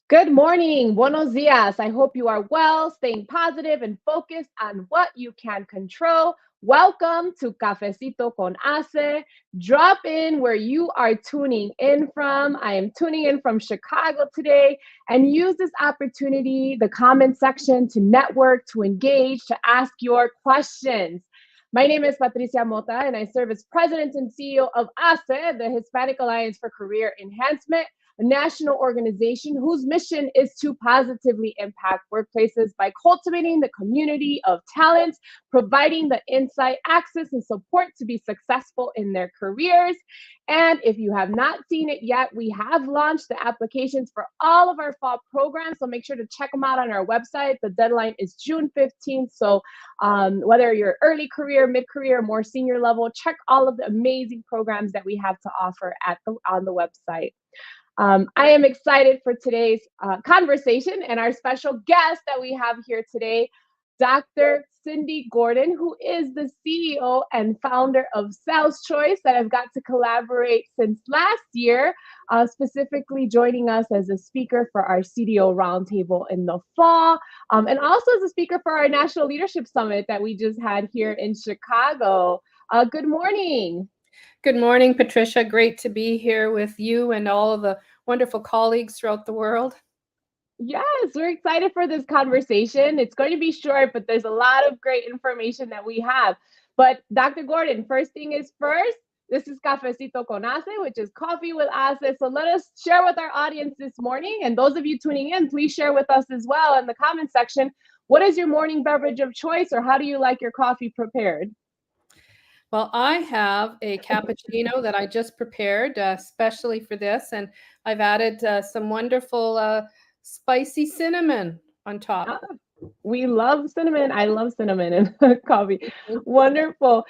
Good morning, buenos dias. I hope you are well, staying positive and focused on what you can control. Welcome to Cafecito con ACE. Drop in where you are tuning in from. I am tuning in from Chicago today, and use this opportunity, the comment section, to network, to engage, to ask your questions. My name is Patricia Mota, and I serve as President and CEO of ACE, the Hispanic Alliance for Career Enhancement, a national organization whose mission is to positively impact workplaces by cultivating the community of talents, providing the insight, access, and support to be successful in their careers. And if you have not seen it yet, we have launched the applications for all of our fall programs, so make sure to check them out on our website. The deadline is June 15th, so whether you're early career, mid-career, more senior level, check all of the amazing programs that we have to offer on the website. I am excited for today's conversation and our special guest that we have here today, Dr. Cindy Gordon, who is the CEO and founder of SalesChoice, that I've got to collaborate since last year, specifically joining us as a speaker for our CDO Roundtable in the fall, and also as a speaker for our National Leadership Summit that we just had here in Chicago. Good morning. Good morning, Patricia. Great to be here with you and all of the wonderful colleagues throughout the world. Yes, we're excited for this conversation. It's going to be short, but there's a lot of great information that we have. But Dr. Gordon, first thing is first, this is Cafecito con ACE, which is coffee with ACE. So let us share with our audience this morning. And those of you tuning in, please share with us as well in the comment section. What is your morning beverage of choice, or how do you like your coffee prepared? Well, I have a cappuccino that I just prepared especially for this, and I've added some wonderful spicy cinnamon on top. We love cinnamon. I love cinnamon in coffee. Wonderful.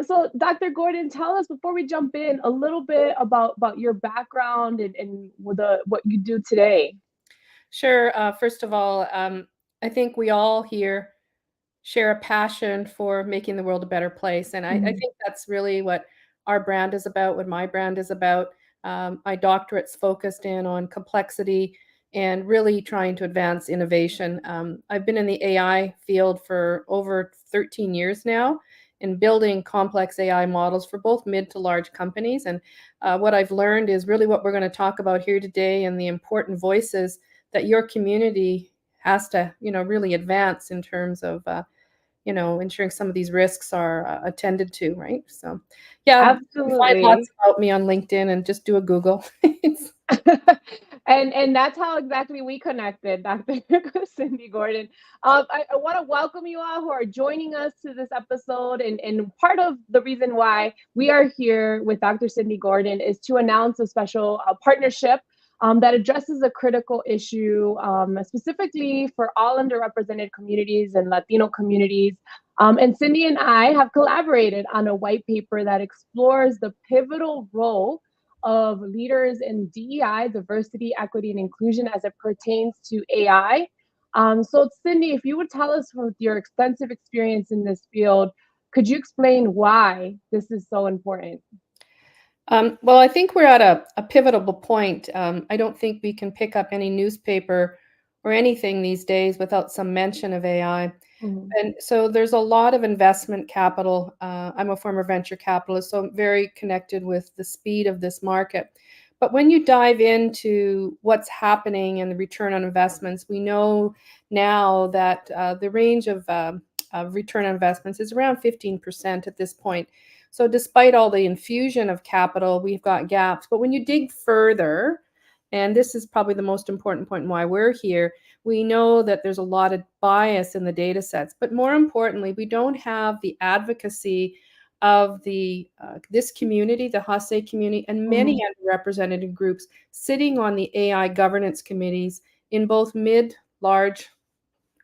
So Dr. Gordon, tell us, before we jump in, a little bit about your background and what you do today. Sure. First of all, I think we all here share a passion for making the world a better place. And I think that's really what our brand is about, what my brand is about. My doctorate's focused in on complexity and really trying to advance innovation. I've been in the AI field for over 13 years now in building complex AI models for both mid to large companies. And what I've learned is really what we're going to talk about here today, and the important voices that your community has to, really advance in terms of ensuring some of these risks are attended to, right? So, yeah, absolutely. Find lots about me on LinkedIn and just do a Google. And that's how exactly we connected, Dr. Cindy Gordon. I want to welcome you all who are joining us to this episode. And part of the reason why we are here with Dr. Cindy Gordon is to announce a special partnership that addresses a critical issue, specifically for all underrepresented communities and Latino communities. And Cindy and I have collaborated on a white paper that explores the pivotal role of leaders in DEI, diversity, equity, and inclusion as it pertains to AI. So Cindy, if you would tell us, with your extensive experience in this field, could you explain why this is so important? Well, I think we're at a pivotal point. I don't think we can pick up any newspaper or anything these days without some mention of AI. And so there's a lot of investment capital. I'm a former venture capitalist, so I'm very connected with the speed of this market. But when you dive into what's happening and the return on investments, we know now that the range of return on investments is around 15% at this point. So despite all the infusion of capital, we've got gaps. But when you dig further, and this is probably the most important point and why we're here, we know that there's a lot of bias in the data sets. But more importantly, we don't have the advocacy of this community, the HACE community, and many underrepresented groups sitting on the AI governance committees in both mid, large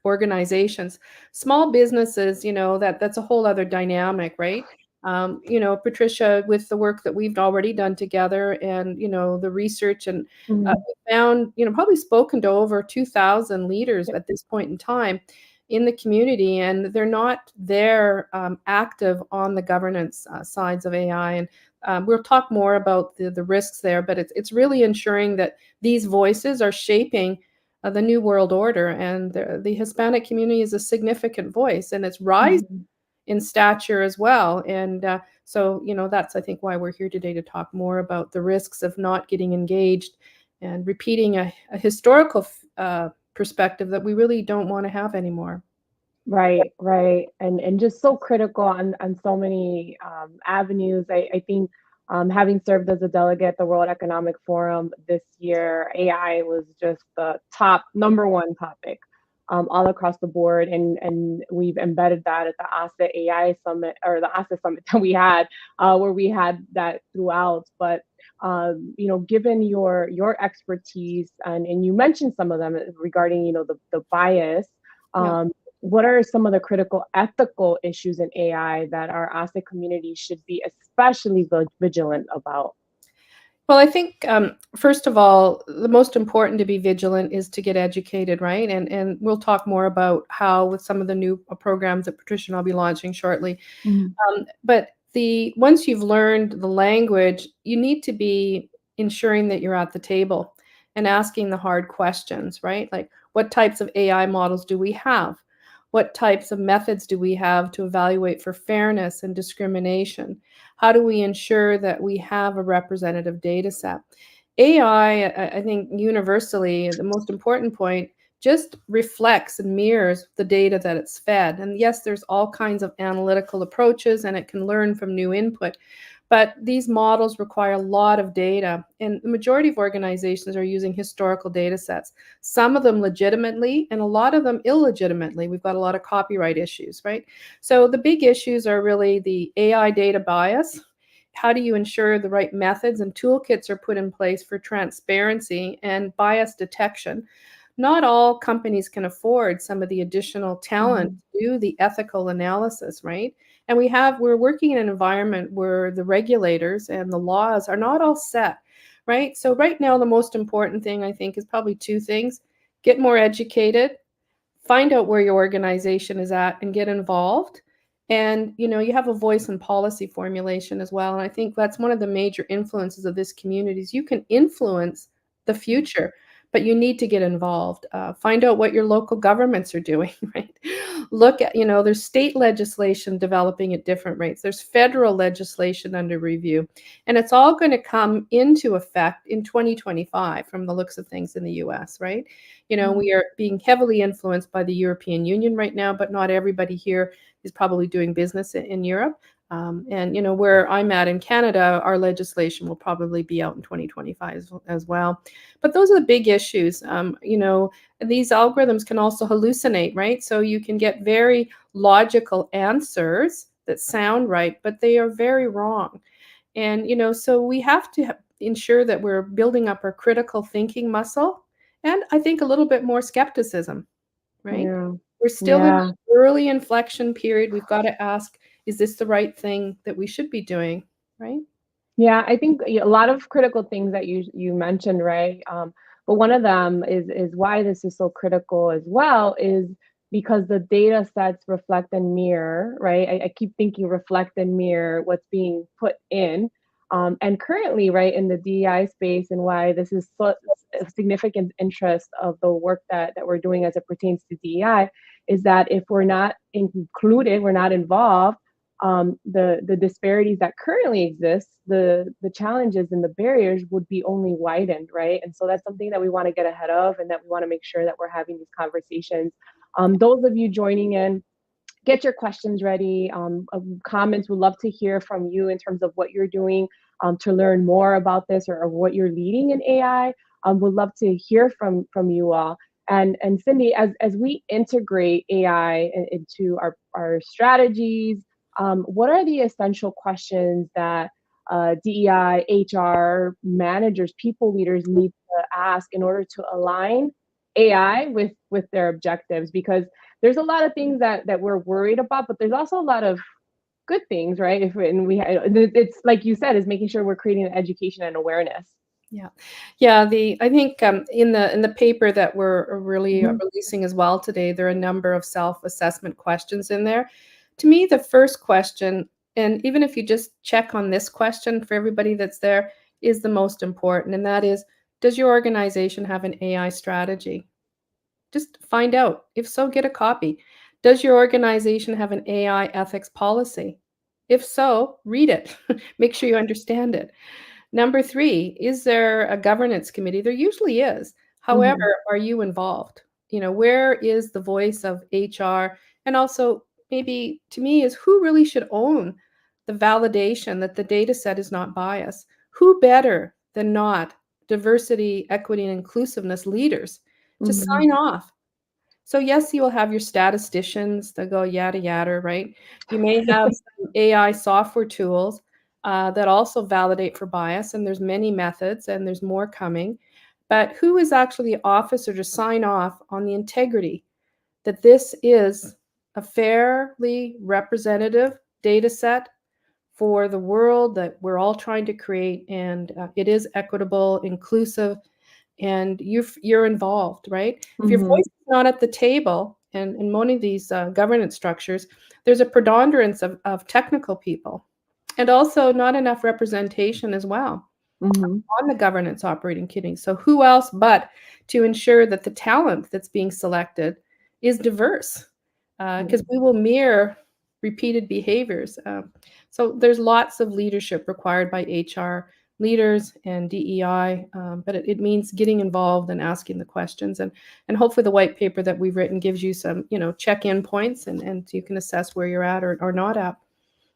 organizations. Small businesses, that's a whole other dynamic, right? Patricia, with the work that we've already done together and, the research and we found, probably spoken to over 2,000 leaders at this point in time in the community, and they're not there active on the governance sides of AI. And we'll talk more about the risks there, but it's really ensuring that these voices are shaping the new world order. And the Hispanic community is a significant voice, and it's rising in stature as well. And so, that's, I think, why we're here today, to talk more about the risks of not getting engaged and repeating a historical perspective that we really don't want to have anymore. Right, right. And just so critical on so many avenues. I think having served as a delegate at the World Economic Forum this year, AI was just the top number one topic all across the board. And we've embedded that at the ASA AI Summit, or the ASA Summit that we had, where we had that throughout. But given your expertise, and you mentioned some of them regarding, the bias, what are some of the critical ethical issues in AI that our ASA community should be especially vigilant about? Well, I think, first of all, the most important to be vigilant is to get educated, right? And we'll talk more about how with some of the new programs that Patricia and I'll be launching shortly. But once you've learned the language, you need to be ensuring that you're at the table and asking the hard questions, right? Like, what types of AI models do we have? What types of methods do we have to evaluate for fairness and discrimination? How do we ensure that we have a representative data set? AI, I think universally, the most important point, just reflects and mirrors the data that it's fed. And yes, there's all kinds of analytical approaches, and it can learn from new input. But these models require a lot of data, and the majority of organizations are using historical data sets, some of them legitimately and a lot of them illegitimately. We've got a lot of copyright issues, right? So the big issues are really the AI data bias. How do you ensure the right methods and toolkits are put in place for transparency and bias detection? Not all companies can afford some of the additional talent to do the ethical analysis, right? And we're working in an environment where the regulators and the laws are not all set, right? So right now, the most important thing, I think, is probably two things: get more educated, find out where your organization is at, and get involved. And, you have a voice in policy formulation as well. And I think that's one of the major influences of this community is you can influence the future, but you need to get involved. Find out what your local governments are doing, right? Look at, there's state legislation developing at different rates. There's federal legislation under review, and it's all going to come into effect in 2025 from the looks of things in the US, right? We are being heavily influenced by the European Union right now, but not everybody here is probably doing business in Europe. And where I'm at in Canada, our legislation will probably be out in 2025 as well. But those are the big issues. These algorithms can also hallucinate, right? So you can get very logical answers that sound right, but they are very wrong. And so we have to ensure that we're building up our critical thinking muscle, and I think a little bit more skepticism, right? Yeah. We're still in an early inflection period. We've got to ask, is this the right thing that we should be doing, right? Yeah, I think a lot of critical things that you mentioned, right? But one of them is why this is so critical as well is because the data sets reflect and mirror, right? I keep thinking reflect and mirror what's being put in. And currently, right, in the DEI space, and why this is so a significant interest of the work that we're doing as it pertains to DEI, is that if we're not included, we're not involved, the disparities that currently exist, the challenges and the barriers would be only widened, right? And so that's something that we want to get ahead of, and that we want to make sure that we're having these conversations. Those of you joining in, get your questions ready. Comments, we'd love to hear from you in terms of what you're doing to learn more about this, or what you're leading in AI. We'd love to hear from you all. And Cindy, as we integrate AI into our strategies, what are the essential questions that DEI, HR managers, people leaders need to ask in order to align AI with their objectives? Because there's a lot of things that we're worried about, but there's also a lot of good things, right? It's like you said, is making sure we're creating education and awareness. Yeah, I think in the paper that we're really releasing as well today, there are a number of self-assessment questions in there. To me, the first question, and even if you just check on this question for everybody that's there, is the most important, and that is, does your organization have an AI strategy? Just find out. If so, get a copy. Does your organization have an AI ethics policy? If so, read it. Make sure you understand it. Number 3, is there a governance committee? There usually is. Mhm. However, are you involved? Where is the voice of HR? And also, maybe to me, is who really should own the validation that the data set is not biased? Who better than not diversity, equity, and inclusiveness leaders to Mhm. sign off? So yes, you will have your statisticians that go yada yada, right? You may have some AI software tools that also validate for bias, and there's many methods, and there's more coming. But who is actually the officer to sign off on the integrity that this is a fairly representative data set for the world that we're all trying to create, and it is equitable, inclusive, and you're involved, right? If your voice Mhm. is not at the table, and in many of these governance structures, there's a preponderance of technical people, and also not enough representation as well Mhm. on the governance operating committee. So who else but to ensure that the talent that's being selected is diverse, because we will mirror repeated behaviors. So there's lots of leadership required by HR leaders and DEI, but it means getting involved and asking the questions. And hopefully the white paper that we've written gives you some, check-in points, and you can assess where you're at or not at.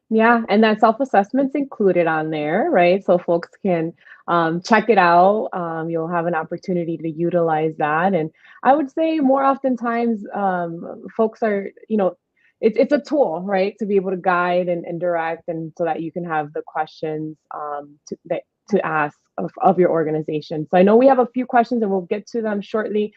Yeah, and that self-assessment's included on there, right? So folks can check it out. You'll have an opportunity to utilize that. And I would say more oftentimes, folks are, it's a tool, right? To be able to guide and direct, and so that you can have the questions to ask of your organization. So I know we have a few questions, and we'll get to them shortly.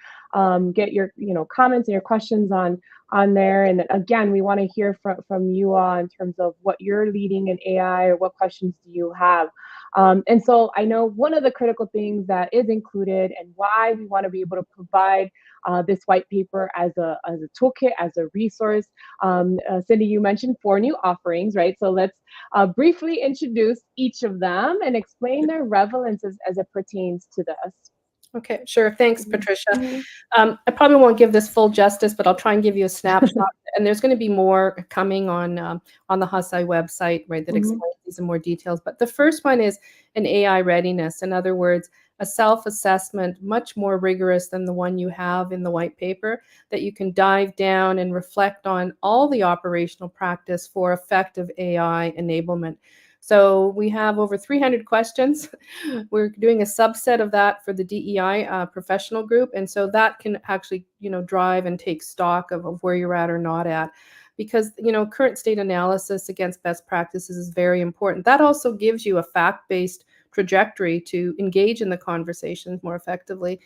Get your, comments and your questions on there. And again, we want to hear from you all in terms of what you're leading in AI, or what questions do you have. And so I know one of the critical things that is included, and why we want to be able to provide this white paper as a toolkit, as a resource. Cindy, you mentioned 4 new offerings, right? So let's briefly introduce each of them and explain their relevance as it pertains to this. Okay, sure. Thanks, Mhm. Patricia. Mhm. I probably won't give this full justice, but I'll try and give you a snapshot. And there's going to be more coming on the HACE website, right, that Mhm. explains these in more details. But the first one is an AI readiness. In other words, a self-assessment much more rigorous than the one you have in the white paper, that you can dive down and reflect on all the operational practice for effective AI enablement. So we have over 300 questions. We're doing a subset of that for the DEI professional group, and so that can actually, drive and take stock of where you're at or not at, because current state analysis against best practices is very important. That also gives you a fact-based trajectory to engage in the conversations more effectively.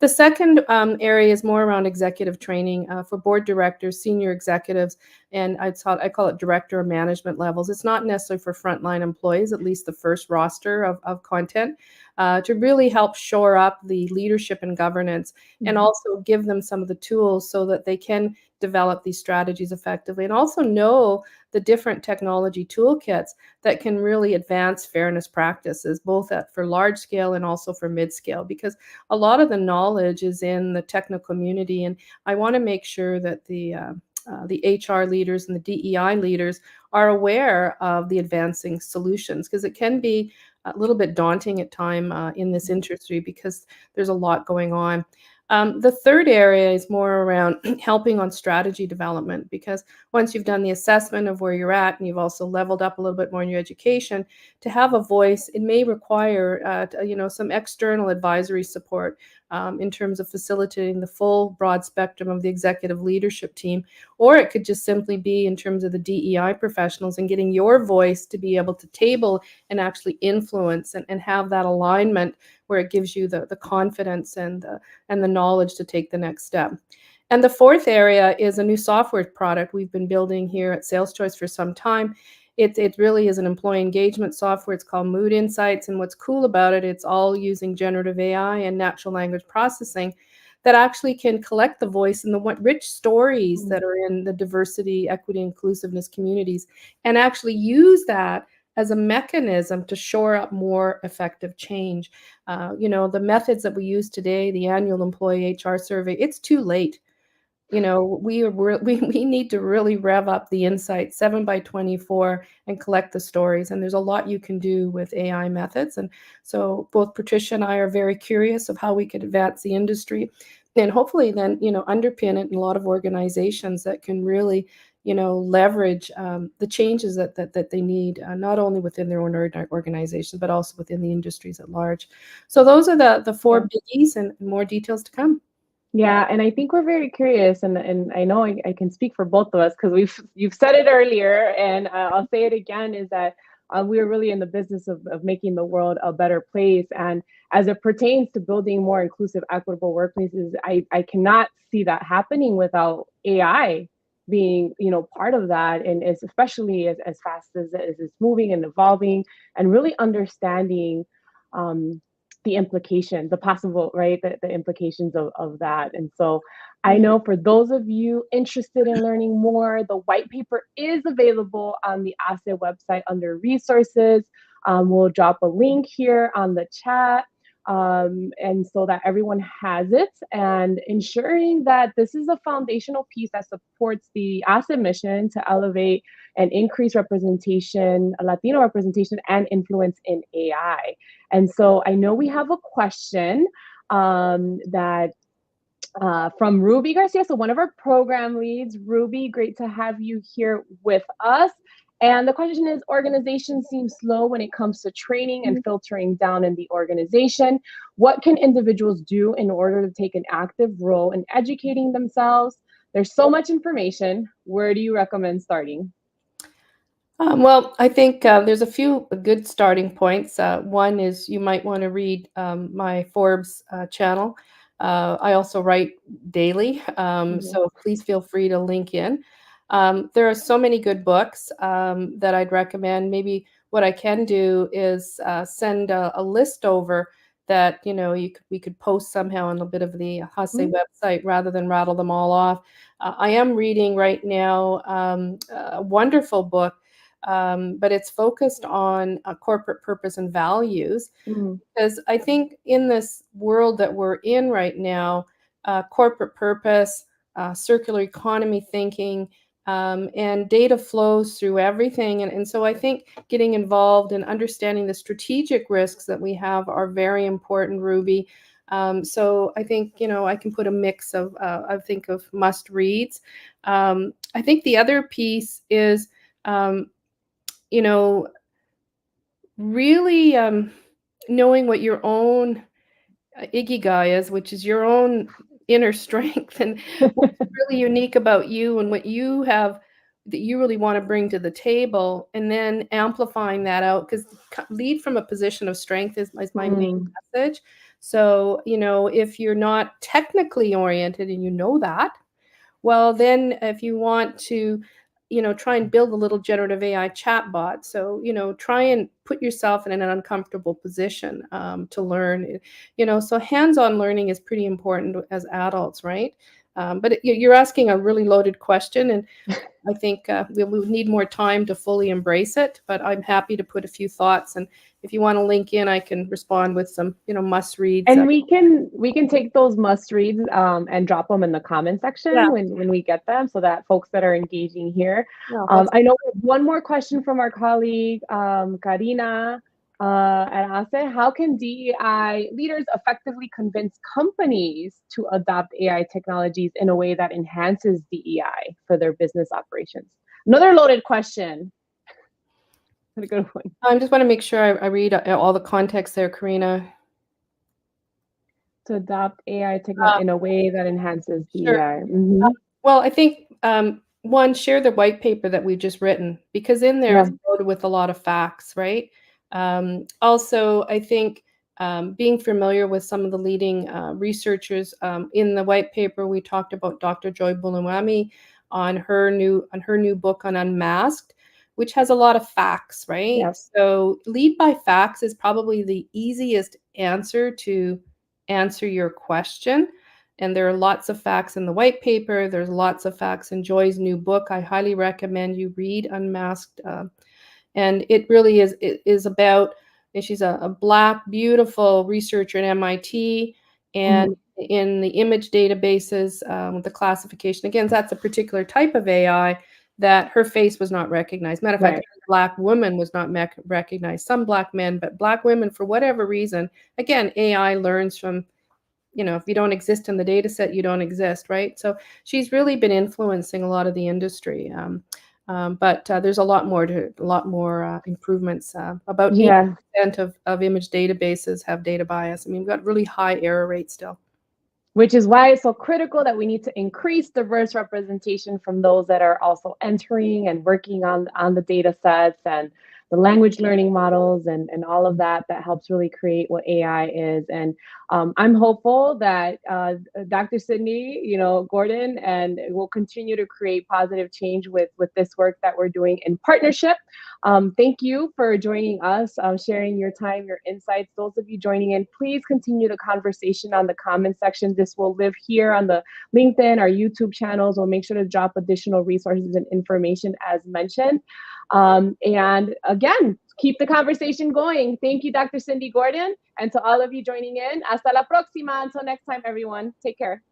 The second area is more around executive training for board directors, senior executives, and I call it director of management levels. It's not necessarily for frontline employees, at least the first roster of content, to really help shore up the leadership and governance, and Mhm. also give them some of the tools so that they can develop these strategies effectively, and also know the different technology toolkits that can really advance fairness practices, both for large scale and also for mid scale, because a lot of the knowledge is in the technical community, and I want to make sure that the HR leaders and the DEI leaders are aware of the advancing solutions, because it can be a little bit daunting at time in this industry, because there's a lot going on. The third area is more around helping on strategy development, because once you've done the assessment of where you're at and you've also leveled up a little bit more in your education, to have a voice, it may require some external advisory support in terms of facilitating the full broad spectrum of the executive leadership team, or it could just simply be in terms of the DEI professionals and getting your voice to be able to table and actually influence and have that alignment where it gives you the confidence and the knowledge to take the next step. And the fourth area is a new software product we've been building here at SalesChoice for some time. it really is an employee engagement software. It's called Mood Insights. And what's cool about it, it's all using generative AI and natural language processing that actually can collect the voice and the rich stories that are in the diversity, equity, inclusiveness communities, and actually use that as a mechanism to shore up more effective change. The methods that we use today, the annual employee HR survey, it's too late. We need to really rev up the insight 7x24 and collect the stories. And there's a lot you can do with AI methods. And so both Patricia and I are very curious of how we could advance the industry and hopefully then, underpin it in a lot of organizations that can really, leverage the changes that they need, not only within their own organization, but also within the industries at large. So those are the four biggies, and more details to come. Yeah, and I think we're very curious, and I know I can speak for both of us because you've said it earlier, and I'll say it again, is that we're really in the business of making the world a better place. And as it pertains to building more inclusive, equitable workplaces, I cannot see that happening without AI being, part of that, and especially as fast as it's moving and evolving, and really understanding the implication, the possible, right, the implications of that. And so I know for those of you interested in learning more, the white paper is available on the ACE website under resources. We'll drop a link here on the chat. And so that everyone has it, and ensuring that this is a foundational piece that supports the ACE mission to elevate and increase representation, Latino representation and influence in AI. And so I know we have a question that from Ruby Garcia, so one of our program leads. Ruby, great to have you here with us. And the question is, organizations seem slow when it comes to training and filtering down in the organization. What can individuals do in order to take an active role in educating themselves? There's so much information. Where do you recommend starting? Well, I think there's a few good starting points. One is you might want to read my Forbes channel. I also write daily, so please feel free to link in. There are so many good books that I'd recommend. Maybe what I can do is send a list over that we could post somehow on a bit of the HACE website rather than rattle them all off. I am reading right now a wonderful book, but it's focused on corporate purpose and values. Because I think in this world that we're in right now, corporate purpose, circular economy thinking, and data flows through everything. And so I think getting involved and understanding the strategic risks that we have are very important, Ruby. So I think, I can put a mix of, I think of must reads. I think the other piece is, really knowing what your own ikigai is, which is your own inner strength, and what's really unique about you and what you have that you really want to bring to the table, and then amplifying that out, because lead from a position of strength is my main message. So, if you're not technically oriented and that, well, then if you want to try and build a little generative AI chatbot. So, try and put yourself in an uncomfortable position to learn. So hands-on learning is pretty important as adults, right? But you're asking a really loaded question, and I think we need more time to fully embrace it. But I'm happy to put a few thoughts, and if you want to link in, I can respond with some, must reads. And we can take those must reads and drop them in the comment section when we get them, so that folks that are engaging here. I know we have one more question from our colleague Karina at ACE. How can DEI leaders effectively convince companies to adopt AI technologies in a way that enhances DEI for their business operations? Another loaded question. A good one. I just want to make sure I read all the context there, Karina. To adopt AI technology in a way that enhances DEI. Sure. Well, I think one, share the white paper that we've just written, because in there it's loaded with a lot of facts, right? Also, I think being familiar with some of the leading researchers in the white paper, we talked about Dr. Joy Buluwami on her new book on Unmasked, which has a lot of facts, right? Yes. So lead by facts is probably the easiest answer to answer your question. And there are lots of facts in the white paper. There's lots of facts in Joy's new book. I highly recommend you read Unmasked. And it really is about, and she's a Black, beautiful researcher at MIT. And in the image databases, the classification, again, that's a particular type of AI that her face was not recognized. Matter of fact, a Black woman was not recognized. Some Black men, but Black women, for whatever reason, again, AI learns from, if you don't exist in the data set, you don't exist, right? So she's really been influencing a lot of the industry. But there's a lot more improvements. About 8% of image databases have data bias. I mean, we've got really high error rates still. Which is why it's so critical that we need to increase diverse representation from those that are also entering and working on the data sets and the language learning models and all of that helps really create what AI is. And I'm hopeful that Dr. Sydney, Gordon, and we'll continue to create positive change with this work that we're doing in partnership. Thank you for joining us, sharing your time, your insights. Those of you joining in, please continue the conversation on the comment section. This will live here on the LinkedIn, our YouTube channels. We'll make sure to drop additional resources and information as mentioned. And again, keep the conversation going. Thank you, Dr. Cindy Gordon, and to all of you joining in. Hasta la próxima. Until next time, everyone. Take care.